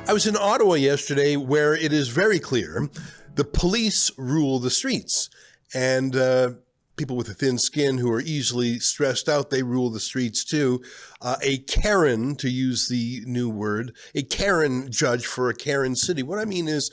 I was in Ottawa yesterday where it is very clear the police rule the streets. And people with a thin skin who are easily stressed out, they rule the streets too. A Karen, to use the new word, a Karen judge for a Karen city. What I mean is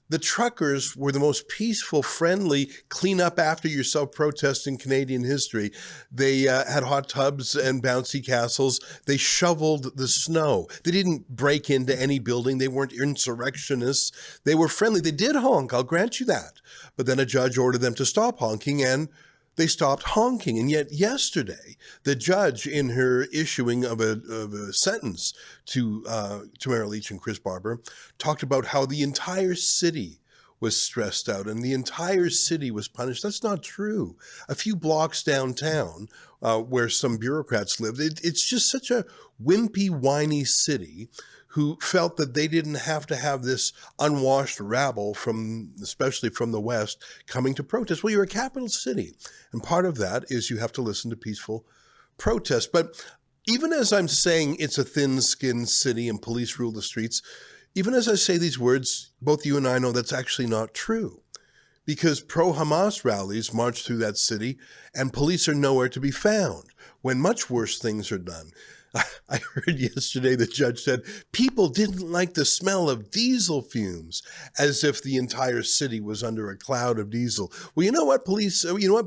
the truckers were the most peaceful, friendly, clean up after yourself protest in Canadian history. They had hot tubs and bouncy castles. They shoveled the snow. They didn't break into any building. They weren't insurrectionists. They were friendly. They did honk, I'll grant you that. But then a judge ordered them to stop honking, and they stopped honking. And yet yesterday, the judge, in her issuing of a sentence to Tamara Leach and Chris Barber, talked about how the entire city was stressed out and the entire city was punished. That's not true. A few blocks downtown, where some bureaucrats lived, it's just such a wimpy, whiny city who felt that they didn't have to have this unwashed rabble especially from the West, coming to protest. Well, you're a capital city, and part of that is you have to listen to peaceful protests. But even as I'm saying it's a thin-skinned city and police rule the streets, even as I say these words, both you and I know that's actually not true, because pro-Hamas rallies march through that city and police are nowhere to be found when much worse things are done. I heard yesterday the judge said people didn't like the smell of diesel fumes, as if the entire city was under a cloud of diesel. Well, you know what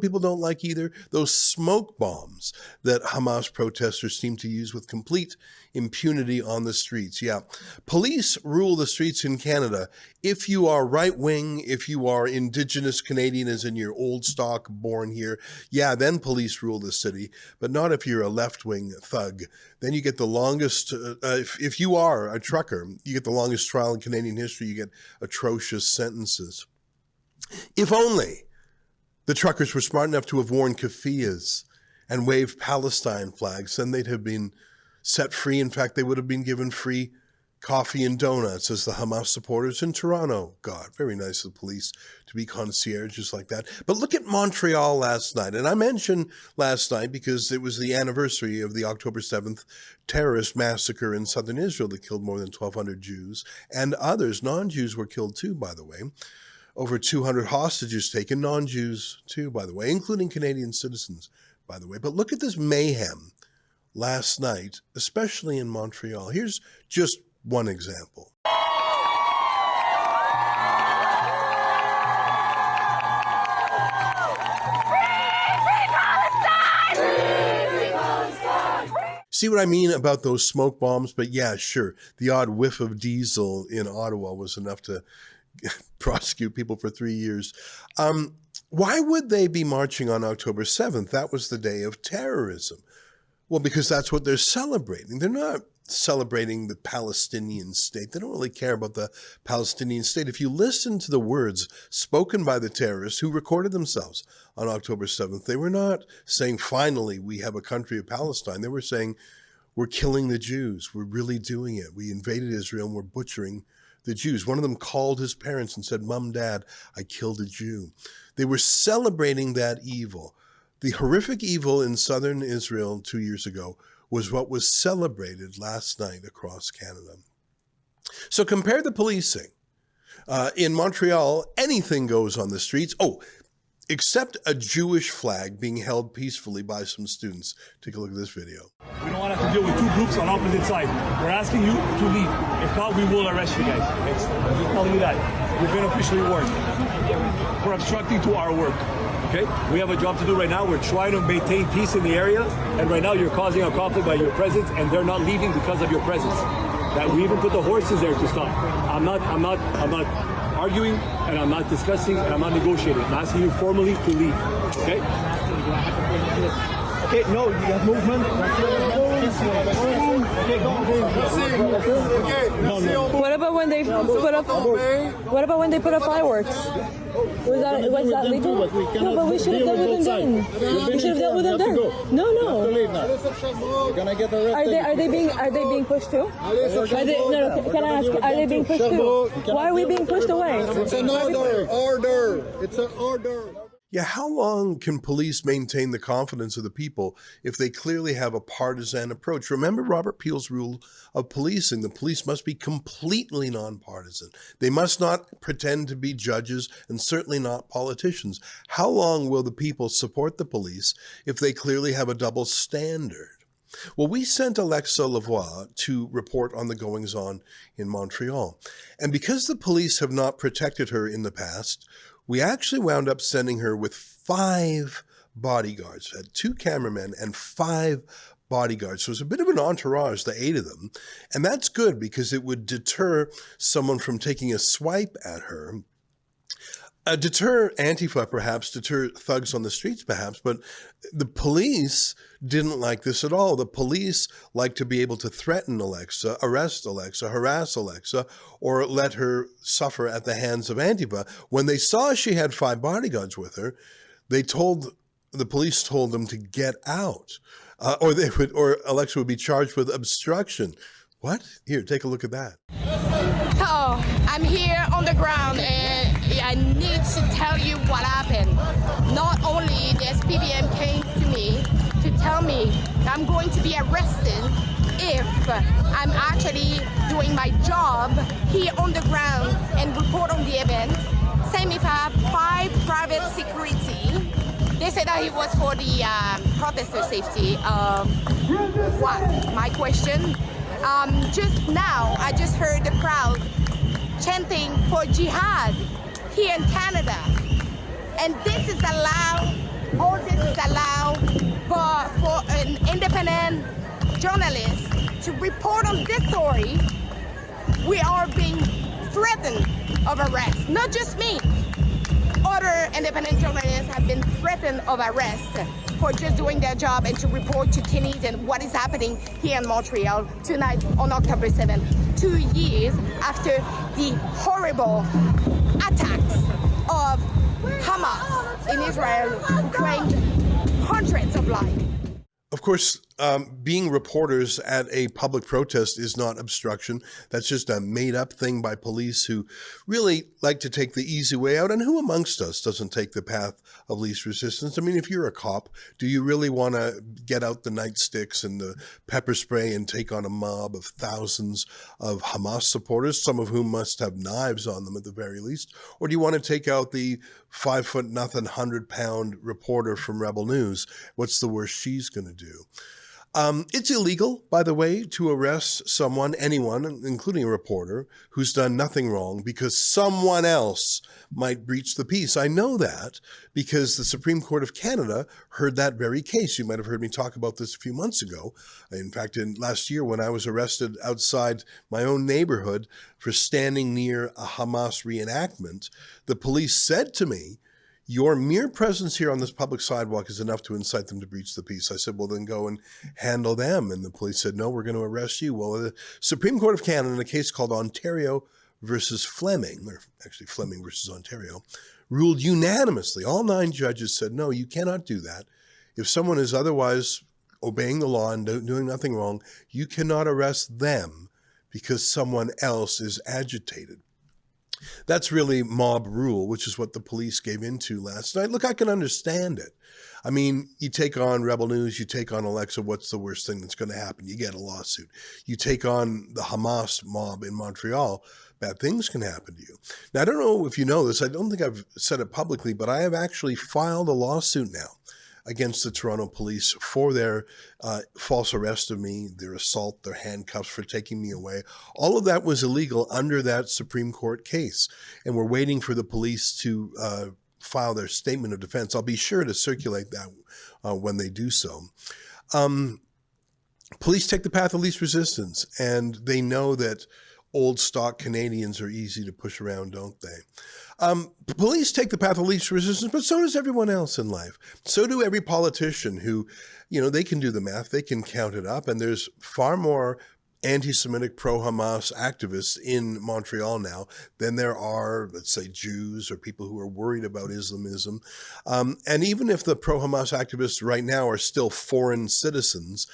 people don't like either? Those smoke bombs that Hamas protesters seem to use with complete impunity on the streets. Yeah, police rule the streets in Canada. If you are right-wing, if you are Indigenous Canadian, as in your old stock born here, yeah, then police rule the city, but not if you're a left-wing thug. Then you get the longest, if you are a trucker, you get the longest trial in Canadian history. You get atrocious sentences. If only the truckers were smart enough to have worn keffiyehs and waved Palestine flags, then they'd have been set free. In fact, they would have been given free coffee and donuts as the Hamas supporters in Toronto. God, very nice of the police to be concierges like that. But look at Montreal last night. And I mentioned last night because it was the anniversary of the October 7th terrorist massacre in southern Israel that killed more than 1,200 Jews. And others, non-Jews, were killed too, by the way. Over 200 hostages taken, non-Jews too, by the way, including Canadian citizens, by the way. But look at this mayhem last night, especially in Montreal. Here's just one example. See what I mean about those smoke bombs? But yeah, sure, the odd whiff of diesel in Ottawa was enough to prosecute people for 3 years. Why would they be marching on October 7th? That was the day of terrorism. Well, because that's what they're celebrating. They're not celebrating the Palestinian state. They don't really care about the Palestinian state. If you listen to the words spoken by the terrorists who recorded themselves on October 7th, they were not saying, finally, we have a country of Palestine. They were saying, we're killing the Jews. We're really doing it. We invaded Israel and we're butchering the Jews. One of them called his parents and said, Mom, Dad, I killed a Jew. They were celebrating that evil. The horrific evil in southern Israel 2 years ago was what was celebrated last night across Canada. So compare the policing. In Montreal, anything goes on the streets. Oh, except a Jewish flag being held peacefully by some students. Take a look at this video. We don't want to have to deal with two groups on opposite sides. We're asking you to leave. If not, we will arrest you guys. I'm just telling you that. We've been officially warned for obstructing to our work. Okay? We have a job to do right now. We're trying to maintain peace in the area, and right now you're causing a conflict by your presence, and they're not leaving because of your presence. That we even put the horses there to stop. I'm not arguing, and I'm not discussing, and I'm not negotiating. I'm asking you formally to leave. Okay? Okay, no, you have movement. What about when they put up? What about when they put up fireworks? Was that legal? No, but we should have dealt with them then. We should have dealt with them then. No. Are they being pushed too? Can I ask? Are they being pushed too? Why are we being pushed away? It's an order. It's an order. Yeah, how long can police maintain the confidence of the people if they clearly have a partisan approach? Remember Robert Peel's rule of policing. The police must be completely nonpartisan. They must not pretend to be judges and certainly not politicians. How long will the people support the police if they clearly have a double standard? Well, we sent Alexa Lavoie to report on the goings-on in Montreal. And because the police have not protected her in the past, we actually wound up sending her with 5 bodyguards, had 2 cameramen and 5 bodyguards. So it was a bit of an entourage, the 8 of them. And that's good because it would deter someone from taking a swipe at her. Deter Antifa, perhaps, deter thugs on the streets, perhaps, but the police didn't like this at all. The police like to be able to threaten Alexa, arrest Alexa, harass Alexa, or let her suffer at the hands of Antifa. When they saw she had 5 bodyguards with her, the police told them to get out, or Alexa would be charged with obstruction. What? Here, take a look at that. Oh, I'm here on the ground and I need to tell you what happened. Not only the SPVM came to me to tell me I'm going to be arrested if I'm actually doing my job here on the ground and report on the event. Same if I have 5 private security. They said that it was for the protester safety. What? My question? Just now, I just heard the crowd chanting for jihad here in Canada. And this is allowed, all this is allowed for an independent journalist to report on this story. We are being threatened of arrest, not just me. Other independent journalists have been threatened of arrest for just doing their job and to report to Canadians what is happening here in Montreal tonight on October 7th, 2 years after the horrible attacks of Hamas in Israel, who claimed hundreds of lives. Of course, being reporters at a public protest is not obstruction. That's just a made-up thing by police who really like to take the easy way out. And who amongst us doesn't take the path of least resistance? I mean, if you're a cop, do you really want to get out the nightsticks and the pepper spray and take on a mob of thousands of Hamas supporters, some of whom must have knives on them at the very least? Or do you want to take out the 5'0", 100-pound reporter from Rebel News? What's the worst she's going to do? It's illegal, by the way, to arrest someone, anyone, including a reporter, who's done nothing wrong because someone else might breach the peace. I know that because the Supreme Court of Canada heard that very case. You might have heard me talk about this a few months ago. In fact, last year when I was arrested outside my own neighborhood for standing near a Hamas reenactment, the police said to me, "Your mere presence here on this public sidewalk is enough to incite them to breach the peace." I said, "Well, then go and handle them." And the police said, "No, we're going to arrest you." Well, the Supreme Court of Canada, in a case called Ontario versus Fleming, or actually Fleming versus Ontario, ruled unanimously. All 9 judges said, no, you cannot do that. If someone is otherwise obeying the law and doing nothing wrong, you cannot arrest them because someone else is agitated. That's really mob rule, which is what the police gave into last night. Look, I can understand it. I mean, you take on Rebel News, you take on Alexa, what's the worst thing that's going to happen? You get a lawsuit. You take on the Hamas mob in Montreal, bad things can happen to you. Now, I don't know if you know this. I don't think I've said it publicly, but I have actually filed a lawsuit now against the Toronto police for their false arrest of me, their assault, their handcuffs, for taking me away. All of that was illegal under that Supreme Court case. And we're waiting for the police to file their statement of defense. I'll be sure to circulate that when they do so. Police take the path of least resistance, and they know that old stock Canadians are easy to push around, don't they? Police take the path of least resistance, but so does everyone else in life. So do every politician who, they can do the math, they can count it up, and there's far more anti-Semitic pro-Hamas activists in Montreal now than there are, let's say, Jews or people who are worried about Islamism. And even if the pro-Hamas activists right now are still foreign citizens,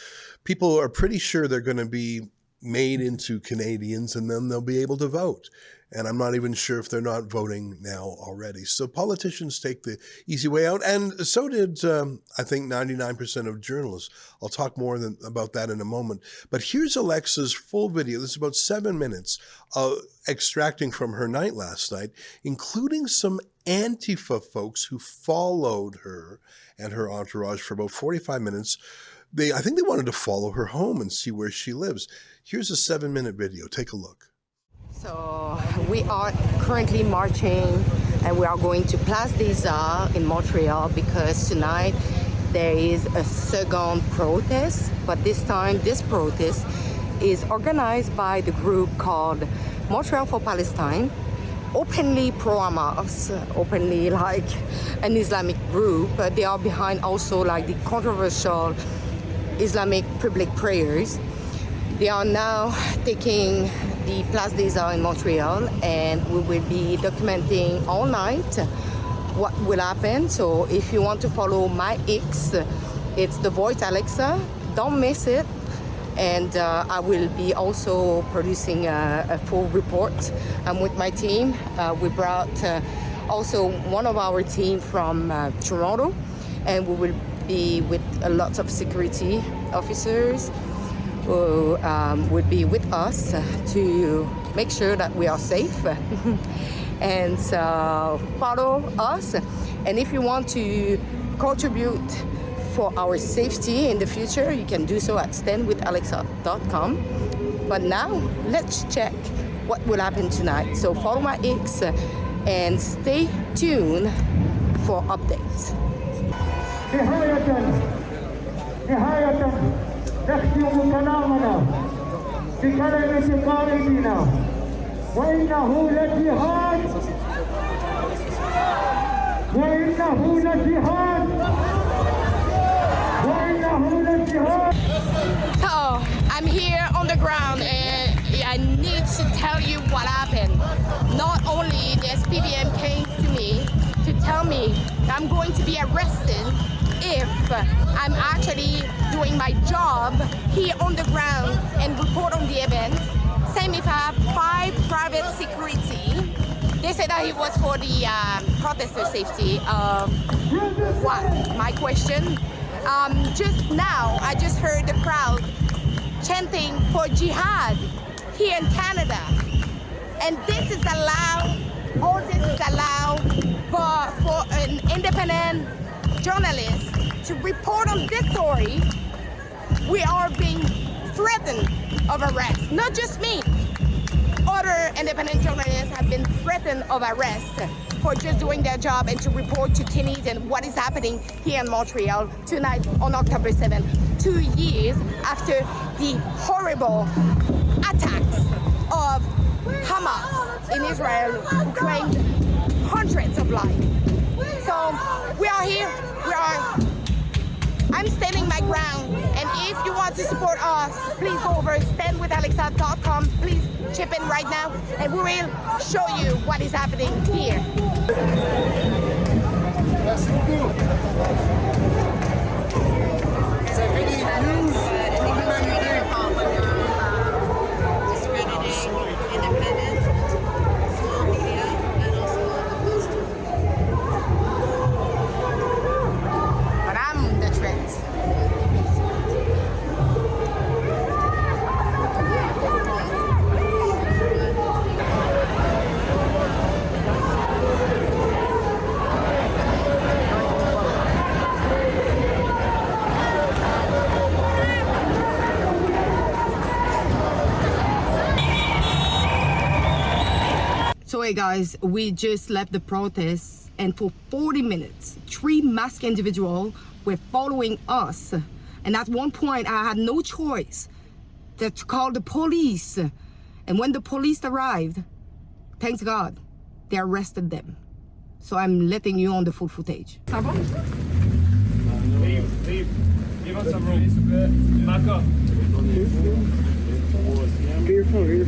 people are pretty sure they're going to be made into Canadians, and then they'll be able to vote. And I'm not even sure if they're not voting now already. So politicians take the easy way out. And so did, I think, 99% of journalists. I'll talk more about that in a moment. But here's Alexa's full video. This is about 7 minutes extracting from her night last night, including some Antifa folks who followed her and her entourage for about 45 minutes. I think they wanted to follow her home and see where she lives. Here's a 7-minute video. Take a look. So we are currently marching and we are going to Place des Arts in Montreal because tonight there is a second protest, but this time this protest is organized by the group called Montreal for Palestine, openly pro-Hamas, openly like an Islamic group. They are behind also like the controversial Islamic public prayers. They are now taking the Place des Arts in Montreal, and we will be documenting all night what will happen. So if you want to follow my X, it's The Voice Alexa. Don't miss it. And I will be also producing a full report. I'm with my team. We brought also one of our team from Toronto, and we will be with lots of security officers who would be with us to make sure that we are safe. And so follow us. And if you want to contribute for our safety in the future, you can do so at standwithalexa.com. But now let's check what will happen tonight. So follow my X and stay tuned for updates. نختم كلامنا بكلمة قائدنا وإنه لجهاد وإنه لجهاد وإنه لجهاد. So I'm here on the ground and I need to tell you what happened. Not only the SPVM came to me to tell me I'm going to be arrested if I'm actually doing my job here on the ground and report on the event. Same if I have 5 private security. They said that it was for the protester safety. What? My question? Just now, I just heard the crowd chanting for jihad here in Canada. And this is allowed, all this is allowed for an independent journalist to report on this story. We are being threatened of arrest. Not just me. Other independent journalists have been threatened of arrest for just doing their job and to report to Canadians what is happening here in Montreal tonight on October 7th, 2 years after the horrible attacks of Hamas in Israel, who claimed hundreds of lives. So we are here, I'm standing my ground, and if you want to support us, please go over standwithalexa.com. Please chip in right now, and we will show you what is happening here. So hey guys, we just left the protest, and for 40 minutes, 3 masked individuals were following us. And at one point, I had no choice but to call the police. And when the police arrived, thanks God, they arrested them. So I'm letting you on the full footage. Leave. Give us some room. Back up. Get your phone.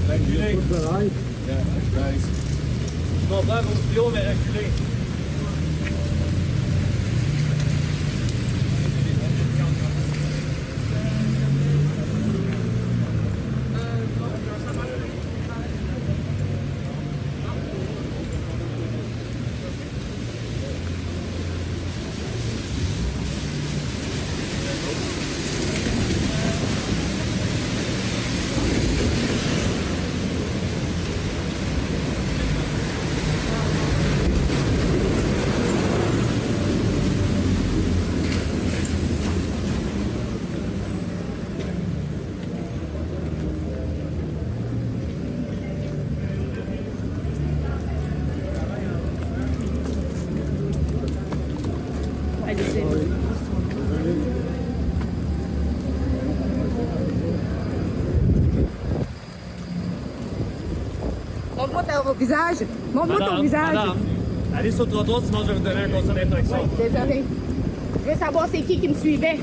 Reculez. Nice. Je comprends vos vidéos, mais reculez. Montre-moi ton visage. Montre-moi ton visage. Madame, allez sur le trottoir, sinon je vais vous donner un conseil d'infraction. Désolé. Je veux savoir c'est qui me suivait.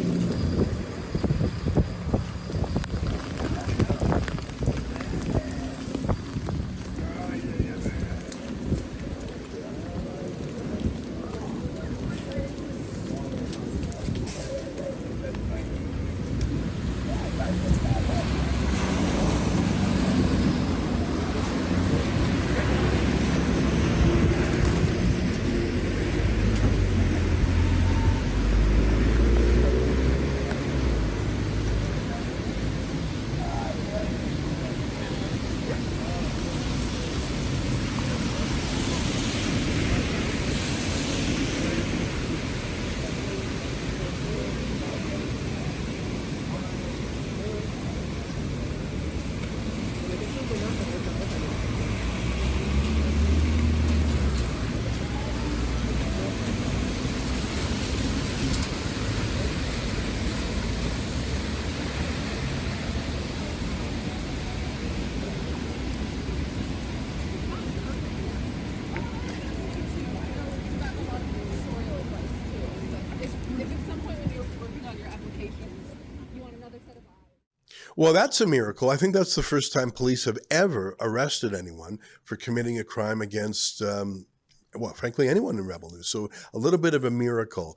Well, that's a miracle. I think that's the first time police have ever arrested anyone for committing a crime against, well, frankly, anyone in Rebel News. So a little bit of a miracle.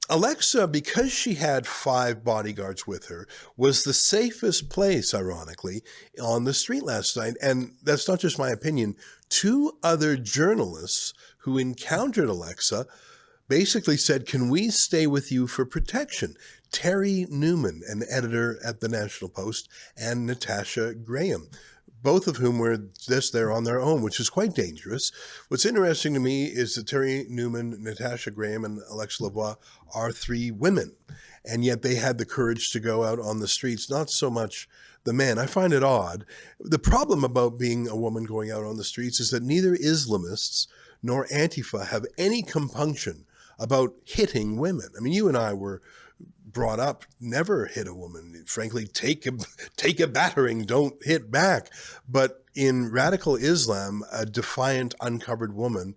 Alexa, because she had 5 bodyguards with her, was the safest place, ironically, on the street last night. And that's not just my opinion. 2 other journalists who encountered Alexa basically said, "Can we stay with you for protection?" Terry Newman, an editor at the National Post, and Natasha Graham, both of whom were just there on their own, which is quite dangerous. What's interesting to me is that Terry Newman, Natasha Graham, and Alexa Lavoie are 3 women, and yet they had the courage to go out on the streets, not so much the men. I find it odd. The problem about being a woman going out on the streets is that neither Islamists nor Antifa have any compunction about hitting women. I mean, you and I were brought up, never hit a woman. Frankly, take a battering, don't hit back. But in radical Islam, a defiant, uncovered woman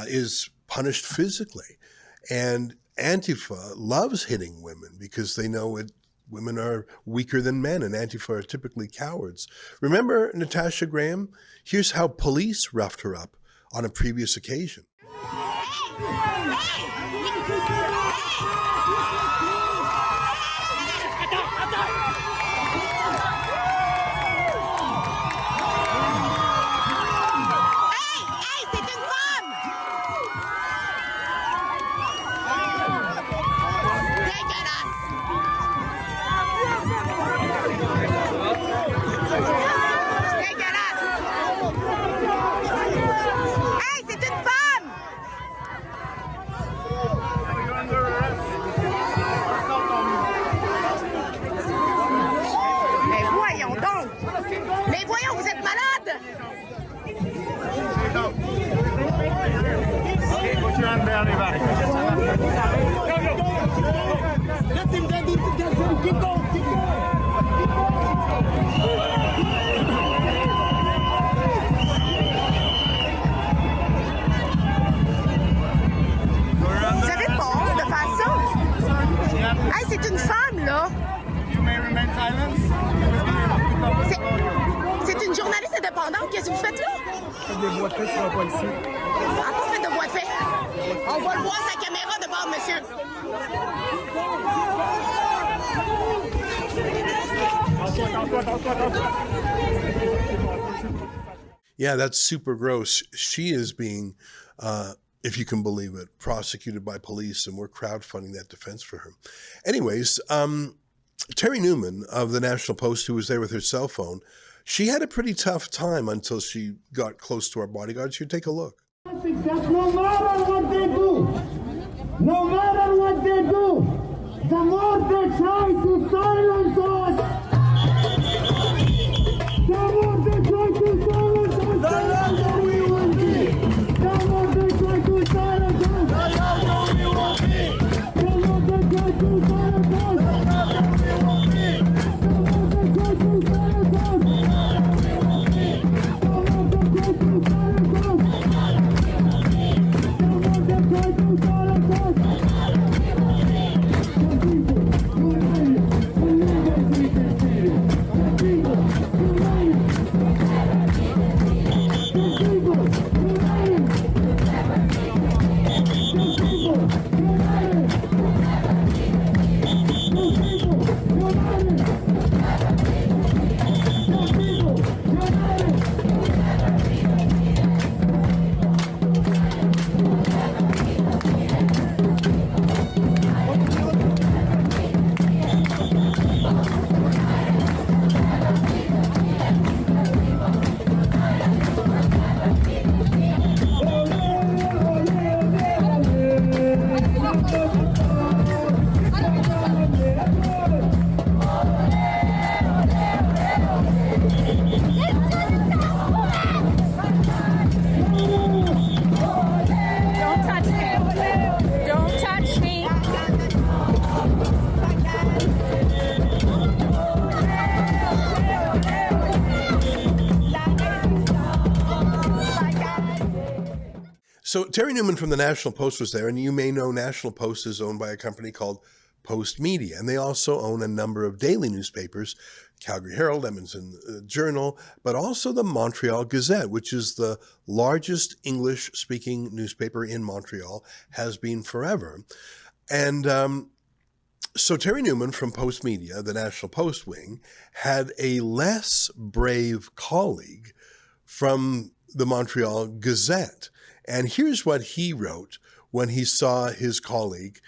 is punished physically. And Antifa loves hitting women because they know women are weaker than men, and Antifa are typically cowards. Remember Natasha Graham? Here's how police roughed her up on a previous occasion. Vous C'est une journaliste indépendante. Qu'est-ce que vous faites là? Des bois de fait sur un policier. En quoi faites de bois de fait? On va le voir sa caméra de bord, monsieur. Yeah, that's super gross. She is being, if you can believe it, prosecuted by police, and we're crowdfunding that defense for her. Anyways, Terry Newman of the National Post, who was there with her cell phone, she had a pretty tough time until she got close to our bodyguards. You take a look. No matter what they do, the more they try to silence us, the more they try to silence us, the louder we will be. The more they try to silence us, the louder we will be. The more they try to silence us, the louder we will be. The more they try to silence us, the louder we will be. The more they try to silence us, the more they try to silence us. So Terry Newman from the National Post was there, and you may know National Post is owned by a company called Post Media, and they also own a number of daily newspapers, Calgary Herald, Edmonton Journal, but also the Montreal Gazette, which is the largest English-speaking newspaper in Montreal, has been forever. And so Terry Newman from Post Media, the National Post wing, had a less brave colleague from the Montreal Gazette. And here's what he wrote when he saw his colleague.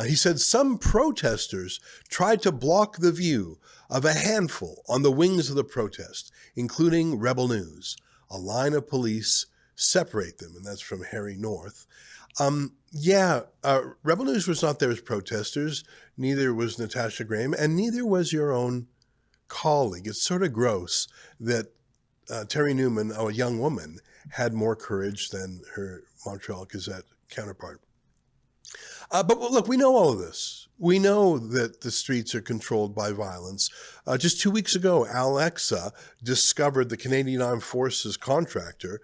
He said, some protesters tried to block the view of a handful on the wings of the protest, including Rebel News. A line of police separate them, and that's from Harry North. Rebel News was not there as protesters. Neither was Natasha Graham, and neither was your own colleague. It's sort of gross that Terry Newman, a young woman, had more courage than her Montreal Gazette counterpart. But look, we know all of this. We know that the streets are controlled by violence. Just 2 weeks ago, Alexa discovered the Canadian Armed Forces contractor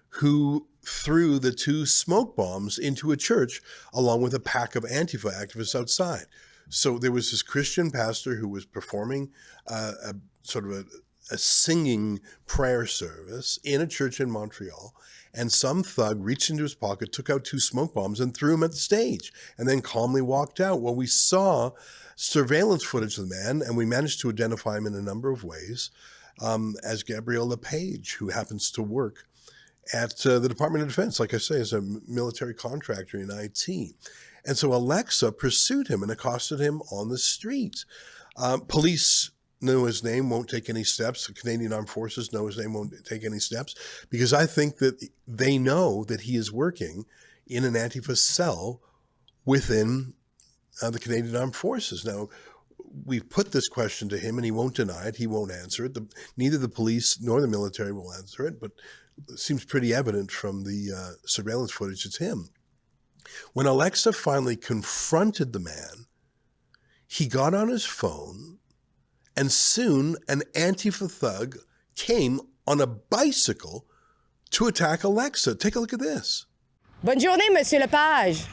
who threw the 2 smoke bombs into a church along with a pack of Antifa activists outside. So there was this Christian pastor who was performing a singing prayer service in a church in Montreal, and some thug reached into his pocket, took out 2 smoke bombs and threw them at the stage, and then calmly walked out. Well, we saw surveillance footage of the man, and we managed to identify him in a number of ways as Gabriel LePage, who happens to work at the Department of Defense, like I say, as a military contractor in IT. And so Alexa pursued him and accosted him on the street. Police know his name, won't take any steps. The Canadian Armed Forces know his name, won't take any steps, because I think that they know that he is working in an Antifa cell within the Canadian Armed Forces. Now, we've put this question to him, and he won't deny it. He won't answer it. Neither the police nor the military will answer it, but it seems pretty evident from the surveillance footage it's him. When Alexa finally confronted the man, he got on his phone, and soon an Antifa thug came on a bicycle to attack Alexa. Take a look at this. Bonne journée, Monsieur Lepage.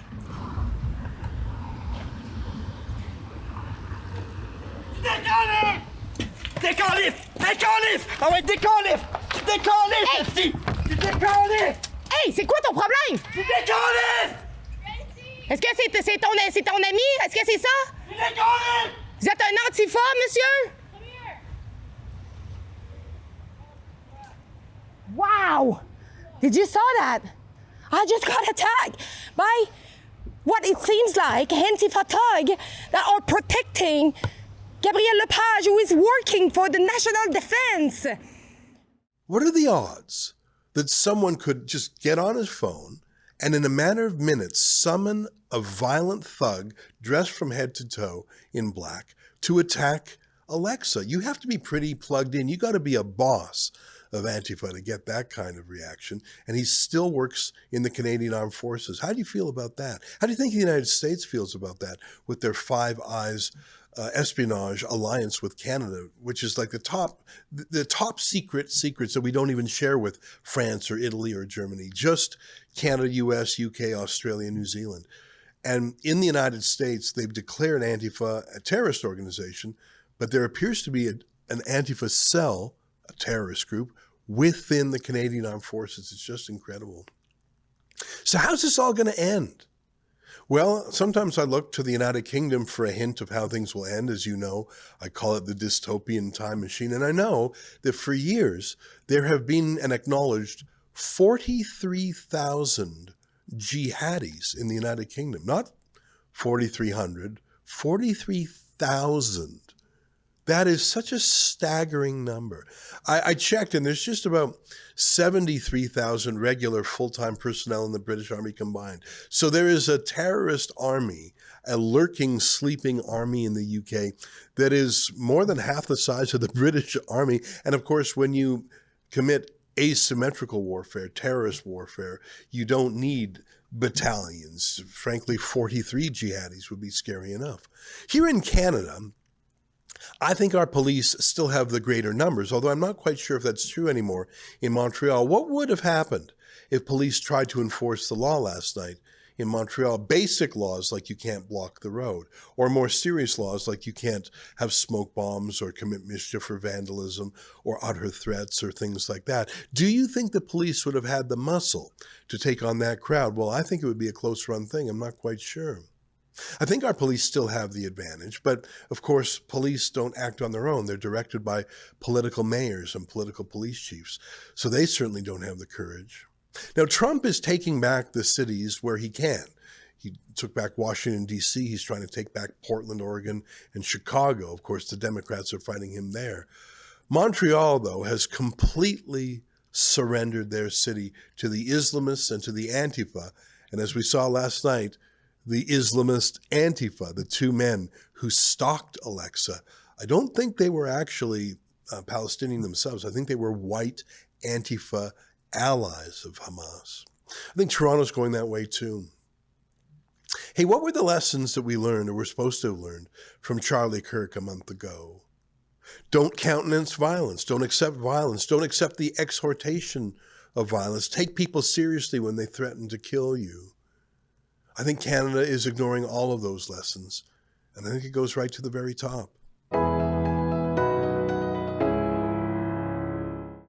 Décalif! Décalif! Ah ouais, décalif! Décalif, Hey! esti! Décalif! Hey, c'est quoi ton problème? Décalif! Est-ce que c'est ton ami? Est-ce que c'est ça? Décalif! Vous êtes un antifa, monsieur? Wow! Did you saw that? I just got attacked by what it seems like Antifa thug that are protecting Gabriel Lepage, who is working for the national defense. What are the odds that someone could just get on his phone and in a matter of minutes summon a violent thug dressed from head to toe in black to attack Alexa? You have to be pretty plugged in. You got to be a boss of Antifa to get that kind of reaction. And he still works in the Canadian Armed Forces. How do you feel about that? How do you think the United States feels about that with their Five Eyes espionage alliance with Canada, which is like the top secrets that we don't even share with France or Italy or Germany, just Canada, US, UK, Australia, New Zealand. And in the United States, they've declared Antifa a terrorist organization, but there appears to be an Antifa cell, a terrorist group, within the Canadian Armed Forces. It's just incredible. So how's this all going to end? Well, sometimes I look to the United Kingdom for a hint of how things will end. As you know, I call it the dystopian time machine. And I know that for years, there have been an acknowledged 43,000 jihadis in the United Kingdom. Not 4,300, 43,000. That is such a staggering number. I checked, and there's just about 73,000 regular full-time personnel in the British Army combined. So there is a terrorist army, a lurking, sleeping army in the UK that is more than half the size of the British Army. And of course, when you commit asymmetrical warfare, terrorist warfare, you don't need battalions. Frankly, 43 jihadis would be scary enough. Here in Canada, I think our police still have the greater numbers, although I'm not quite sure if that's true anymore in Montreal. What would have happened if police tried to enforce the law last night in Montreal? Basic laws like you can't block the road, or more serious laws like you can't have smoke bombs or commit mischief or vandalism or utter threats or things like that. Do you think the police would have had the muscle to take on that crowd? Well, I think it would be a close run thing. I'm not quite sure. I think our police still have the advantage, but of course, police don't act on their own. They're directed by political mayors and political police chiefs, so they certainly don't have the courage. Now, Trump is taking back the cities where he can. He took back Washington, D.C. He's trying to take back Portland, Oregon, and Chicago. Of course, the Democrats are fighting him there. Montreal, though, has completely surrendered their city to the Islamists and to the Antifa. And as we saw last night, the Islamist Antifa, the two men who stalked Alexa, I don't think they were actually Palestinian themselves. I think they were white Antifa allies of Hamas. I think Toronto's going that way too. Hey, what were the lessons that we learned, or were supposed to have learned, from Charlie Kirk a month ago? Don't countenance violence. Don't accept violence. Don't accept the exhortation of violence. Take people seriously when they threaten to kill you. I think Canada is ignoring all of those lessons, and I think it goes right to the very top.